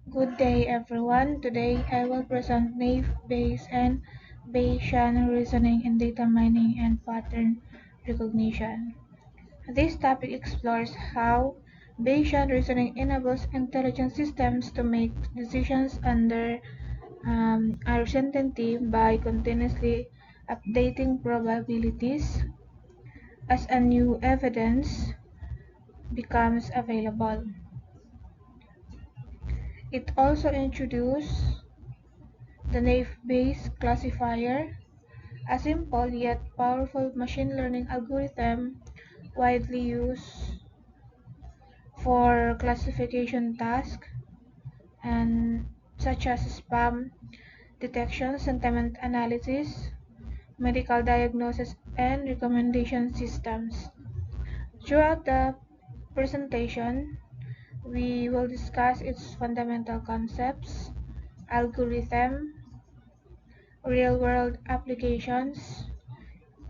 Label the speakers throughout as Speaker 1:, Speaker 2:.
Speaker 1: Good day everyone. Today I will present naive Bayes and Bayesian reasoning in data mining and pattern recognition. This topic explores how Bayesian reasoning enables intelligent systems to make decisions under uncertainty by continuously updating probabilities as a new evidence becomes available. It also introduces the naive Bayes classifier, a simple yet powerful machine learning algorithm widely used for classification tasks and such as spam detection, sentiment analysis, medical diagnosis, and recommendation systems. Throughout the presentation, we will discuss its fundamental concepts, algorithm, real-world applications,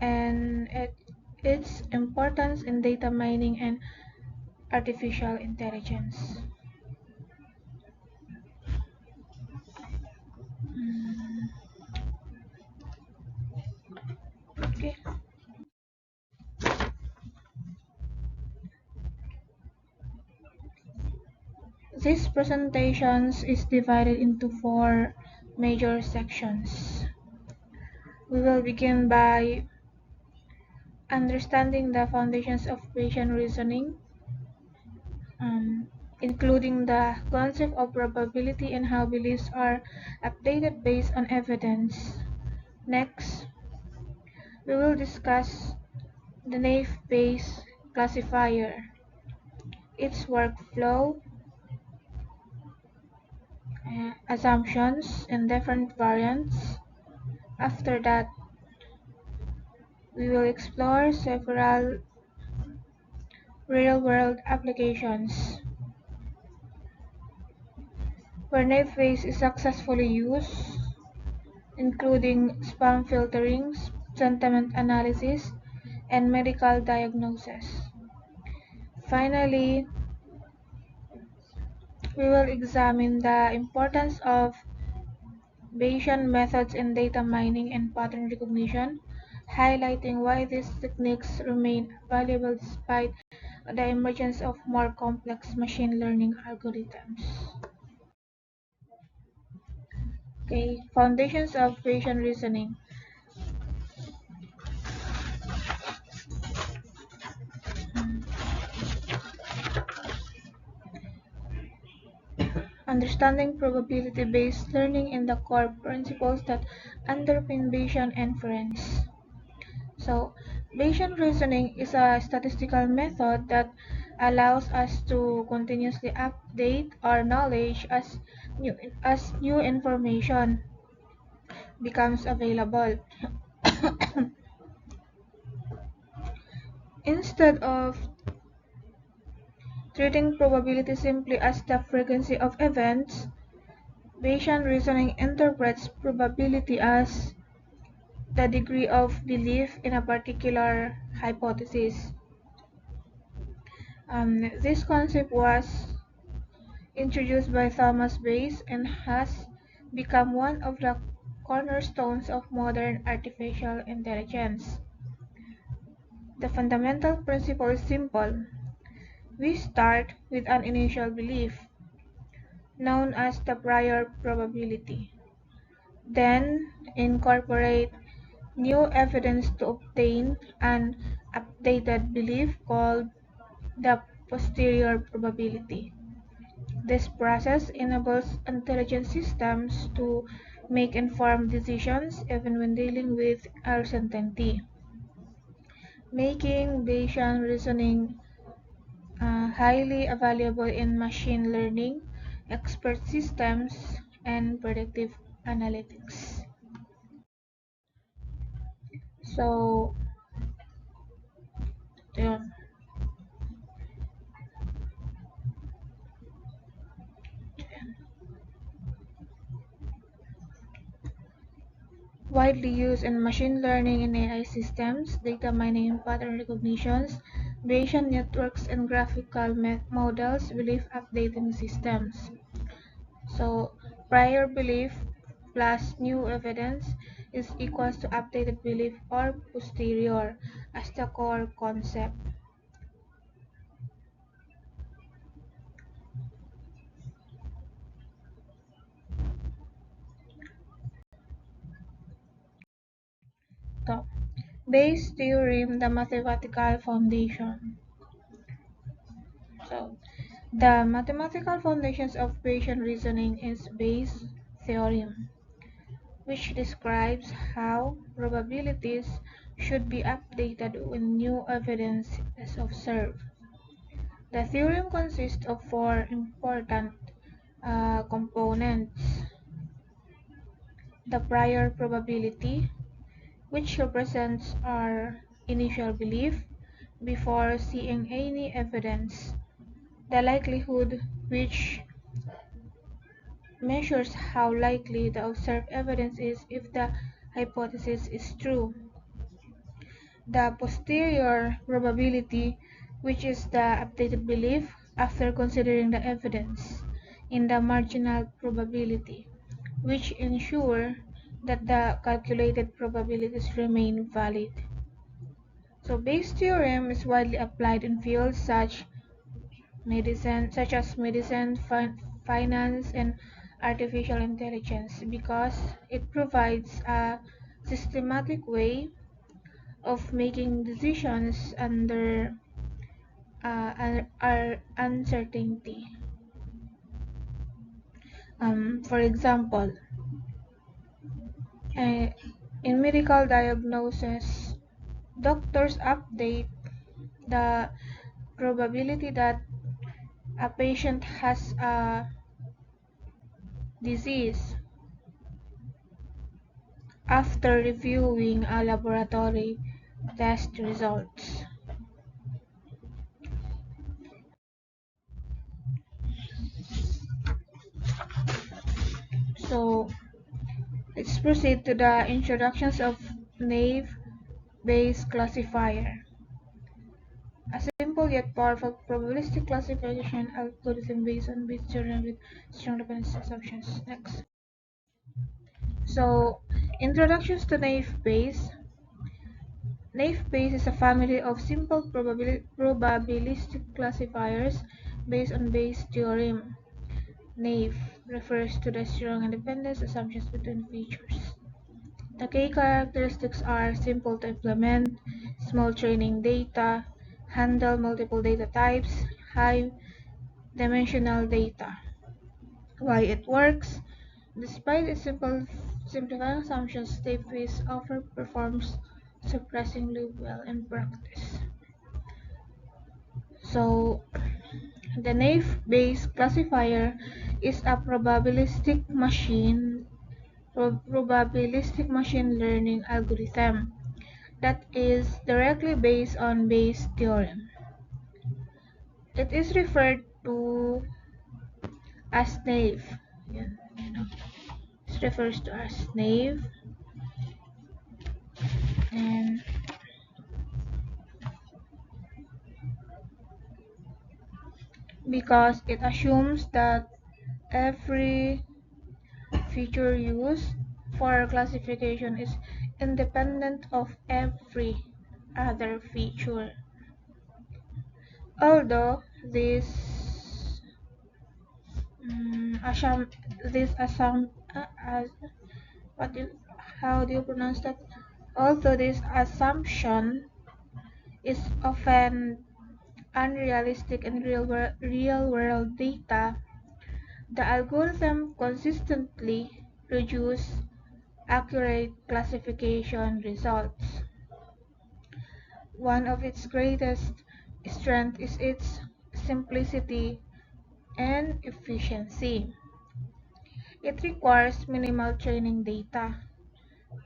Speaker 1: and its importance in data mining and artificial intelligence. Okay. This presentation is divided into four major sections. We will begin by understanding the foundations of Bayesian reasoning, um, including the concept of probability and how beliefs are updated based on evidence. Next, we will discuss the naive Bayes classifier, its workflow, assumptions, and different variants. After that, we will explore several real-world applications where naive Bayes is successfully used, including spam filtering, sentiment analysis, and medical diagnosis. Finally, we will examine the importance of Bayesian methods in data mining and pattern recognition, highlighting why these techniques remain valuable despite the emergence of more complex machine learning algorithms. Okay, foundations of Bayesian reasoning. Understanding probability-based learning and the core principles that underpin Bayesian inference. So, Bayesian reasoning is a statistical method that allows us to continuously update our knowledge as new information becomes available. Instead of treating probability simply as the frequency of events, Bayesian reasoning interprets probability as the degree of belief in a particular hypothesis. This concept was introduced by Thomas Bayes and has become one of the cornerstones of modern artificial intelligence. The fundamental principle is simple. We start with an initial belief, known as the prior probability, then incorporate new evidence to obtain an updated belief called the posterior probability. This process enables intelligent systems to make informed decisions even when dealing with uncertainty, making Bayesian reasoning highly valuable in machine learning, expert systems, and predictive analytics. So, yun. Widely used in machine learning and AI systems, data mining and pattern recognitions, Bayesian networks and graphical models belief updating systems. So prior belief plus new evidence is equals to updated belief or posterior as the core concept. So, Bayes' theorem, the mathematical foundation. So, the mathematical foundations of Bayesian reasoning is Bayes' theorem, which describes how probabilities should be updated when new evidence is observed. The theorem consists of four important components: the prior probability, which represents our initial belief before seeing any evidence; the likelihood, which measures how likely the observed evidence is if the hypothesis is true; the posterior probability, which is the updated belief after considering the evidence; and the marginal probability, which ensure that the calculated probabilities remain valid. So Bayes' theorem is widely applied in fields such as medicine, finance, and artificial intelligence because it provides a systematic way of making decisions under uncertainty. For example, uh, in medical diagnosis, doctors update the probability that a patient has a disease after reviewing a laboratory test results. So let's proceed to the introductions of Naive-Bayes classifier, a simple yet powerful probabilistic classification algorithm based on Bayes' theorem with strong dependence assumptions. Next. So, introductions to Naive-Bayes. Naive-Bayes is a family of simple probabilistic classifiers based on Bayes' theorem. Naive refers to the strong independence assumptions between features. The key characteristics are simple to implement, small training data, handle multiple data types, high dimensional data. Why it works? Despite its simplifying assumptions, Naive-Bayes often performs surprisingly well in practice. So, the Naive-Bayes classifier is a probabilistic machine learning algorithm that is directly based on Bayes' theorem. It is referred to as naive. Yan, it refers to as naive, and because it assumes that every feature used for classification is independent of every other feature. Although assum this assum as what is how do you pronounce that? Although this assumption is often unrealistic in real-world data, the algorithm consistently produces accurate classification results. One of its greatest strengths is its simplicity and efficiency. It requires minimal training data,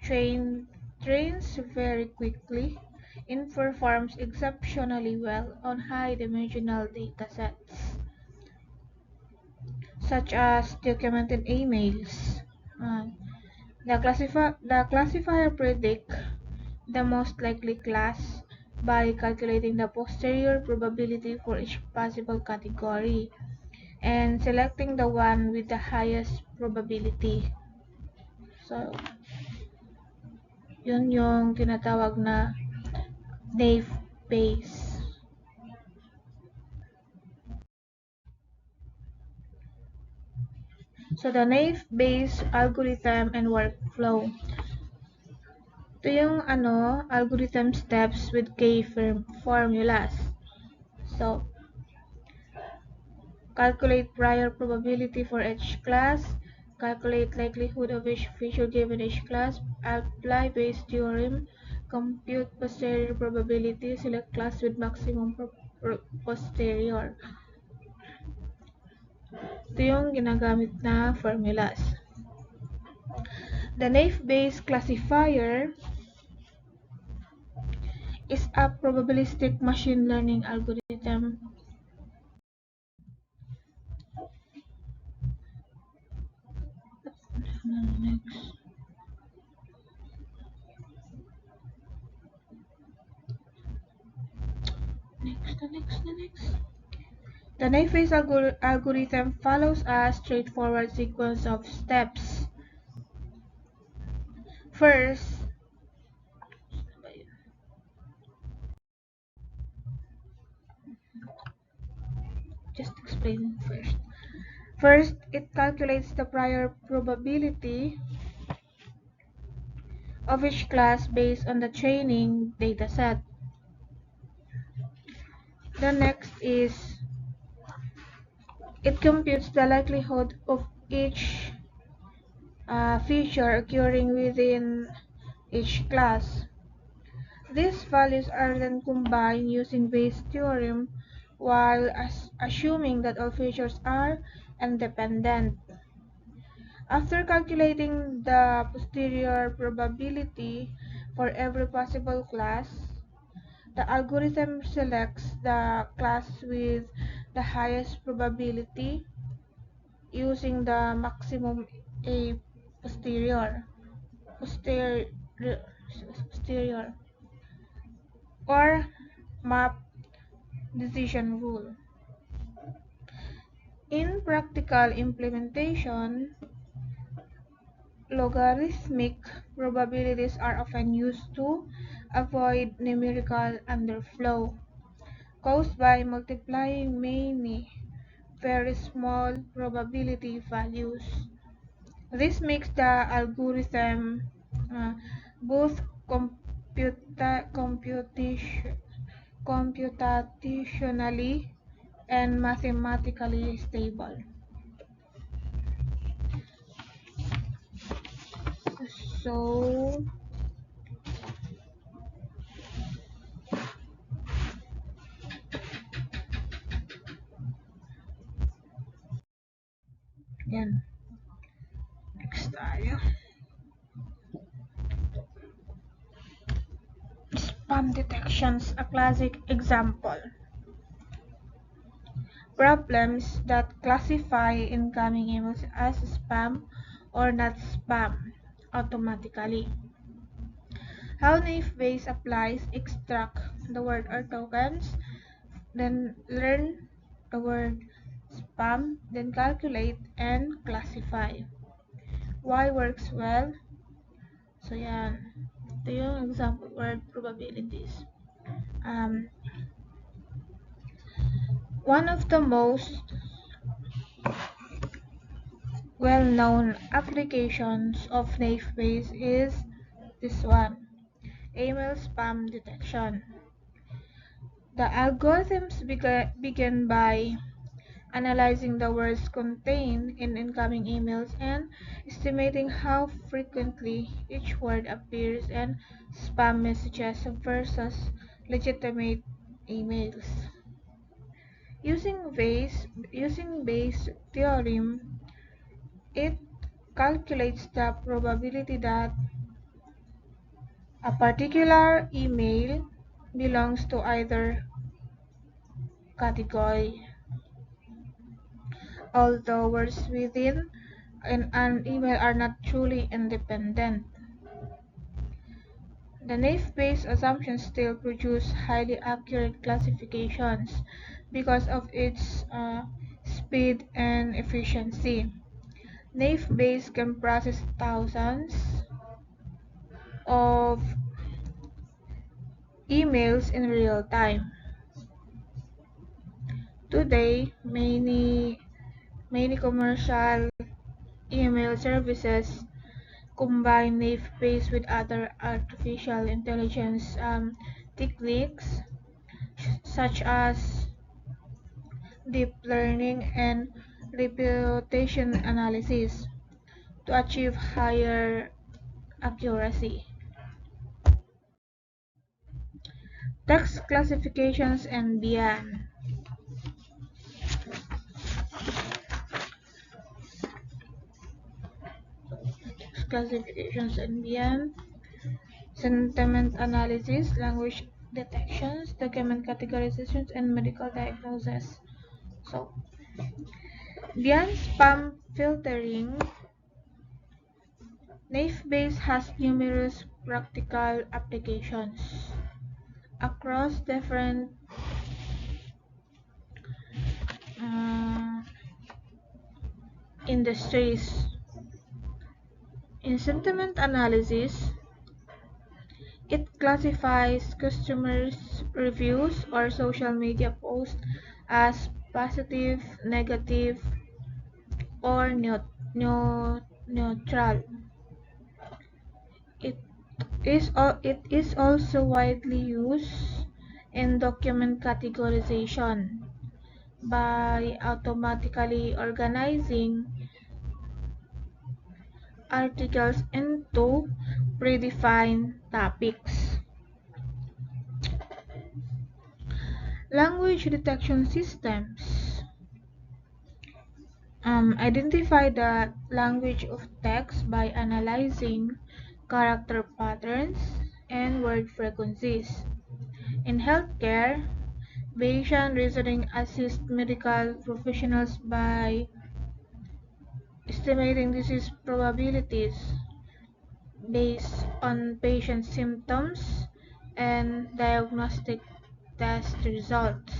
Speaker 1: trains very quickly, and performs exceptionally well on high-dimensional datasets, such as documented emails. Uh, the classifier predicts the most likely class by calculating the posterior probability for each possible category and selecting the one with the highest probability. So, yun yung tinatawag na Naive Bayes. So, the Naive Bayes algorithm and workflow. Ito yung algorithm steps with formulas. So, calculate prior probability for each class, calculate likelihood of each feature given each class, apply Bayes theorem, compute posterior probability, select class with maximum posterior. Ito yung ginagamit na formulas. The Naive Bayes classifier is a probabilistic machine learning algorithm. Next. The Naive Bayes algorithm follows a straightforward sequence of steps. First, just explain first. First, it calculates the prior probability of each class based on the training dataset. The next is it computes the likelihood of each feature occurring within each class. These values are then combined using Bayes' theorem while assuming that all features are independent. After calculating the posterior probability for every possible class, the algorithm selects the class with the highest probability using the maximum A posterior or map decision rule. In practical implementation, logarithmic probabilities are often used to avoid numerical underflow caused by multiplying many very small probability values. This makes the algorithm both computationally and mathematically stable. So, yan. Next tayo. Spam detections, a classic example. Problems that classify incoming emails as spam or not spam automatically. How Naive Bayes applies: extract the word or tokens, then learn the word spam, then calculate and classify. Why works well? So yan. Ito yung example word probabilities. One of the most well-known applications of Naive Bayes is this one, email spam detection. The algorithms begin by analyzing the words contained in incoming emails and estimating how frequently each word appears in spam messages versus legitimate emails. Using Bayes' theorem, it calculates the probability that a particular email belongs to either category, although words within an email are not truly independent. The naive-Bayes assumption still produces highly accurate classifications because of its speed and efficiency. Naive-Bayes can process thousands of emails in real time. Today, many commercial email services combine naive-Bayes with other artificial intelligence techniques such as deep learning and reputation analysis to achieve higher accuracy. Text classifications and beyond. Classifications and beyond. Sentiment analysis, language detections, document categorizations, and medical diagnosis. So, beyond spam filtering, naive-Bayes has numerous practical applications across different uh, industries. In sentiment analysis, it classifies customers' reviews or social media posts as positive, negative, or neutral. It it is also widely used in document categorization by automatically organizing articles into predefined topics. Language detection systems identify the language of text by analyzing character patterns and word frequencies. In healthcare, Bayesian reasoning assists medical professionals by estimating disease probabilities based on patient symptoms and diagnostic test results.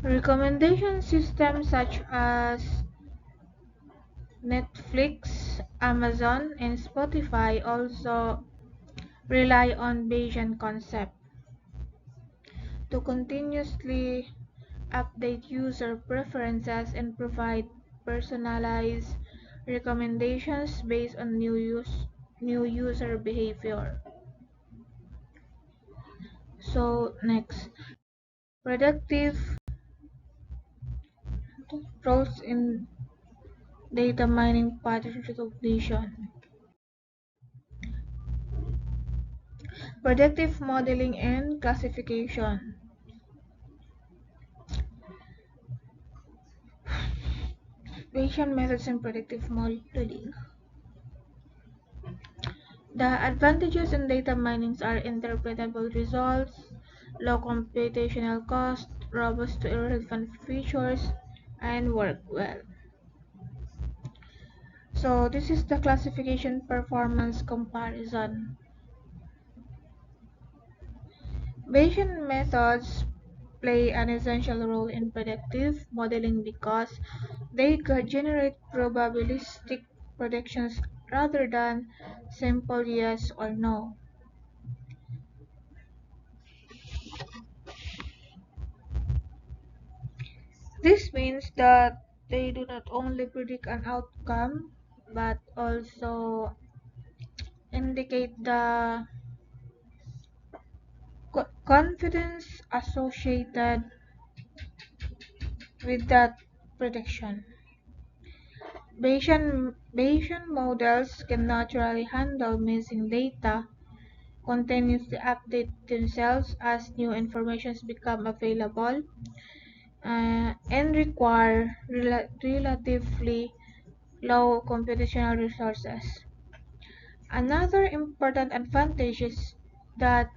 Speaker 1: Recommendation systems such as Netflix, Amazon, and Spotify also rely on Bayesian concept to continuously update user preferences and provide personalized recommendations based on new user behavior. So next, predictive roles in data mining pattern recognition. Predictive modeling and classification. Bayesian methods in predictive modeling. The advantages in data mining are interpretable results, low computational cost, robust to irrelevant features, and work well. So this is the classification performance comparison. Bayesian methods play an essential role in predictive modeling because they generate probabilistic predictions rather than simple yes or no. This means that they do not only predict an outcome but also indicate the confidence associated with that prediction. Bayesian models can naturally handle missing data, continuously update themselves as new information become available, and require relatively low computational resources. Another important advantage is that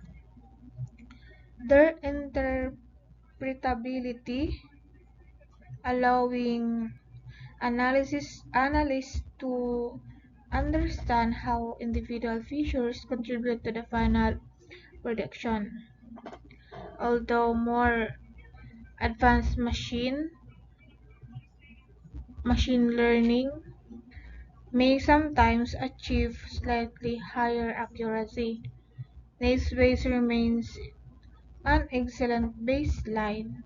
Speaker 1: their interpretability, allowing analysts to understand how individual features contribute to the final prediction. Although more advanced machine learning may sometimes achieve slightly higher accuracy, Naive Bayes remains an excellent baseline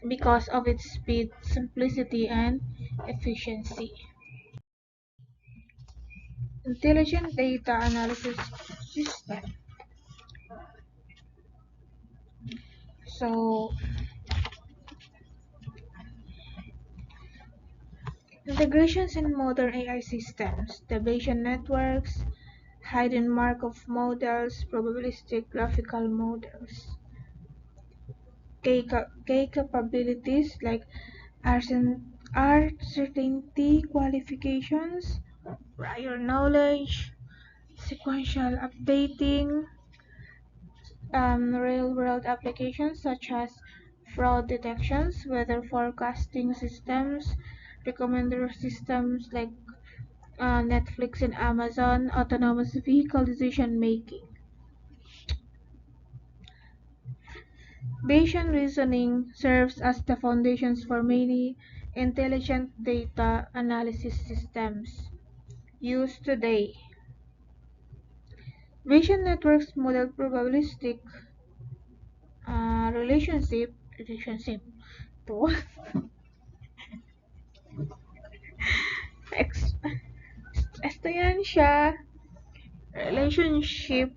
Speaker 1: because of its speed, simplicity, and efficiency. Intelligent data analysis system. So, integrations in modern AI systems, the Bayesian networks, hidden Markov models, probabilistic graphical models, K capabilities like uncertainty qualifications, prior knowledge, sequential updating, real-world applications such as fraud detections, weather forecasting systems, recommender systems like Netflix and Amazon, autonomous vehicle decision making. Bayesian reasoning serves as the foundations for many intelligent data analysis systems used today. Bayesian networks model probabilistic relationship to ex esto yan siya relationship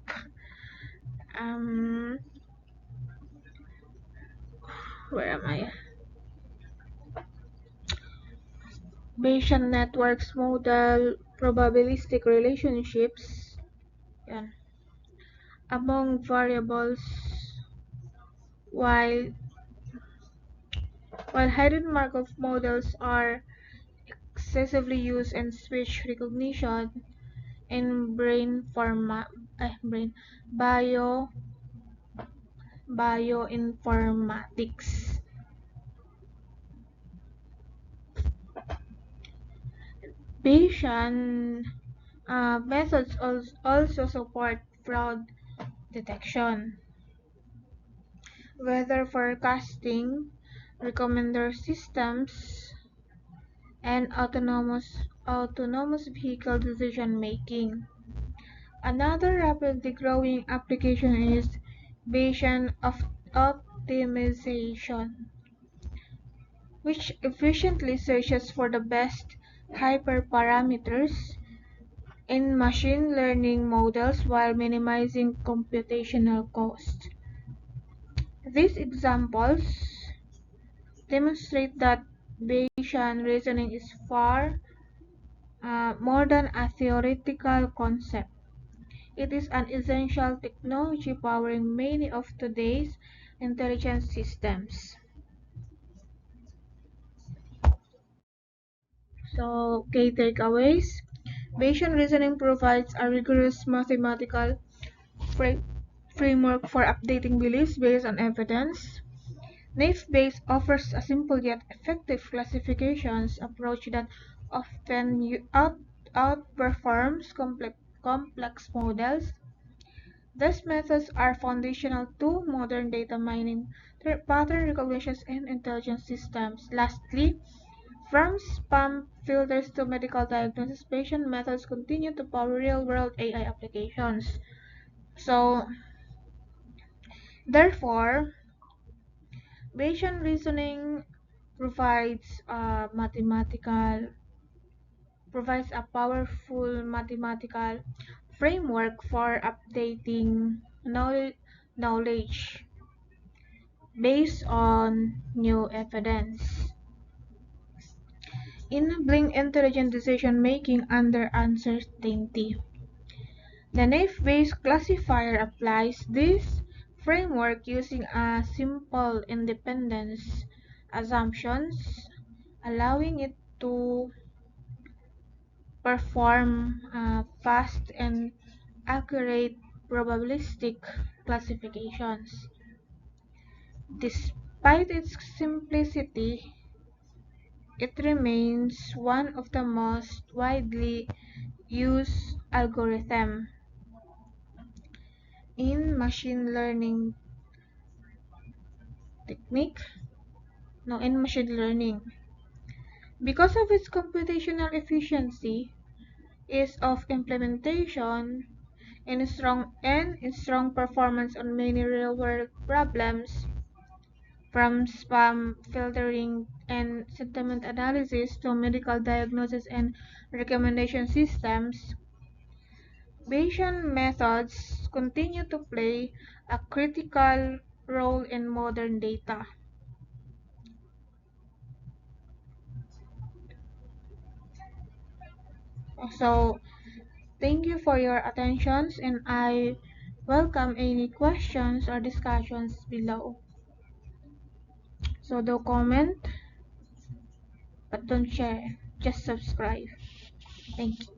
Speaker 1: um where am I? Bayesian networks model probabilistic relationships yan, among variables while hidden Markov models are excessively used in speech recognition in brain bio bioinformatics. Bayesian methods also support fraud detection, weather forecasting, recommender systems, and autonomous vehicle decision making. Another rapidly growing application is Bayesian optimization, which efficiently searches for the best hyperparameters in machine learning models while minimizing computational cost. These examples demonstrate that Bayesian reasoning is far more than a theoretical concept. It is an essential technology powering many of today's intelligence systems. So, key takeaways. Bayesian reasoning provides a rigorous mathematical fra- framework for updating beliefs based on evidence. Naive Bayes offers a simple yet effective classifications approach that often outperforms complex models. These methods are foundational to modern data mining, pattern recognition, and intelligence systems. Lastly, from spam filters to medical diagnosis, Bayesian methods continue to power real-world AI applications. So, therefore, Bayesian reasoning provides a powerful mathematical framework for updating knowledge based on new evidence, enabling intelligent decision making under uncertainty. The naive-Bayes classifier applies this framework using a simple independence assumptions, allowing it to perform fast and accurate probabilistic classifications. Despite its simplicity, It remains one of the most widely used algorithm in machine learning technique, no, in machine learning. Because of its computational efficiency, ease of implementation, and strong performance on many real-world problems, from spam filtering and sentiment analysis to medical diagnosis and recommendation systems, Bayesian methods continue to play a critical role in modern data. So, thank you for your attentions, and I welcome any questions or discussions below. So don't comment, but don't share. Just subscribe. Thank you.